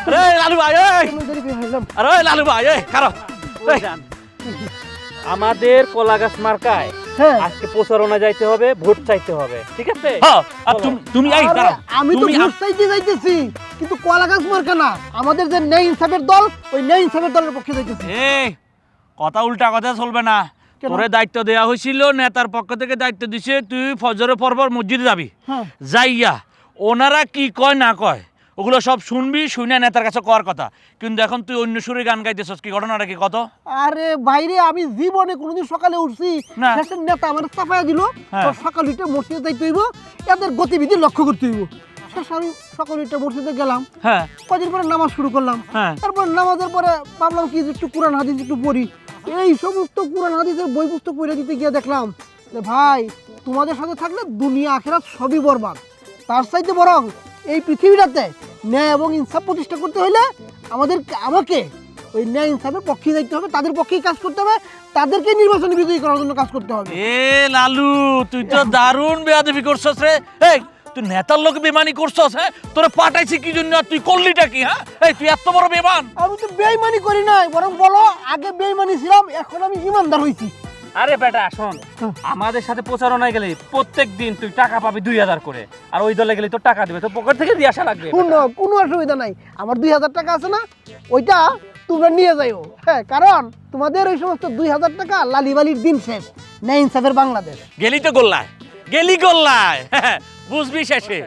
আরে লালু ভাই এই আরে লালু ভাই এই কারো আমাদের কলাগাছ মার্কায় হ্যাঁ আজকে প্রচারণা যাইতে হবে, ভোট চাইতে হবে, ঠিক আছে? হ্যাঁ আর তুমি এই আরে, দাঁড়াও আমি তো তুমি ভোট চাইতে যাইতেছি কিন্তু কলাগাছ মার্কা না, আমাদের যে ন্যায় ইনসাফের দল ওই ন্যায় ইনসাফের দলের পক্ষে যাইতেছি। এই কথা উল্টা কথা চলবে না। কেন? তোরে দায়িত্ব দেয়া হয়েছিল, নেতার পক্ষ থেকে দায়িত্ব দিছে, তুই ফজরের পরপর মসজিদে যাবি। হ্যাঁ যাইয়া ওনারা কি কয় না কয় ওগুলো সব শুনবি, শুনে নেতার কাছে কর কথা। কিন্তু এখন তুই অন্য সুরে গান গাইতেছস, কি ঘটনাটা কি কত? আরে বাইরে আমি জীবনে কোনোদিন সকালে উঠছি না। শেষের নেতা আমার চাপাইয়া দিল, হ্যাঁ। তো সকাল উঠে মসজিদে যাইতে হইব, এদের গতিবিধি লক্ষ্য করতে হইব। শেষে আমি সকাল উঠে মসজিদে গেলাম, হ্যাঁ কদিন পরে নামাজ শুরু করলাম। হ্যাঁ তারপর নামাজের পরে ভাবলাম কি যে একটু কোরআন হাদিস একটু পড়ি। এই সমস্ত কোরআন হাদিসের বই পুস্তক পড়ে দিতে গিয়ে দেখলাম যে ভাই তোমাদের সাথে থাকলে দুনিয়া আখিরাত সবই বরবাদ। তার চাইতে বরং এই পৃথিবীটাতে ন্যায় এবং ইনসাফ প্রতিষ্ঠা করতে হলে আমাকে ওই ন্যায় ইনসাফের পক্ষে যাইতে হবে, তাদের পক্ষেই কাজ করতে হবে, তাদেরকে নির্বাচনে বিজয়ী করার জন্য কাজ করতে হবে। এ লালু তুই তো দারুণ বেয়াদবি করছস রে। এই তুই নেতার লোক বেমানি করছস, হ্যাঁ? তোরে পাঠাইছি কি জন্য, আর তুই করলিটা কি? হ্যাঁ এই তুই এত বড় বেমান। আমি তো বেইমানি করি নাই, বরং বলো আগে বেইমানি ছিলাম, এখন আমি ইমানদার হইছি। আরে বেটা শোন, আমাদের সাথে প্রচারণায় গেলে প্রত্যেক দিন তুই টাকা পাবি 2000 করে, আর ওই দলে গেলে তোর টাকা দিবে, তোর পকেট থেকে দিয়ে আসা লাগবে। কোনো অসুবিধা নাই, আমার 2000 টাকা আছে না, ওইটা তোমরা নিয়ে যাইও। হ্যাঁ, কারণ তোমাদের ওই সমস্ত 2000 টাকা লালিবালির দিন শেষ, ন্যায় ইনসাফের বাংলাদেশ। গেলি তো গোল্লায়, গেলি গোল্লায়, বুঝবি শেষে।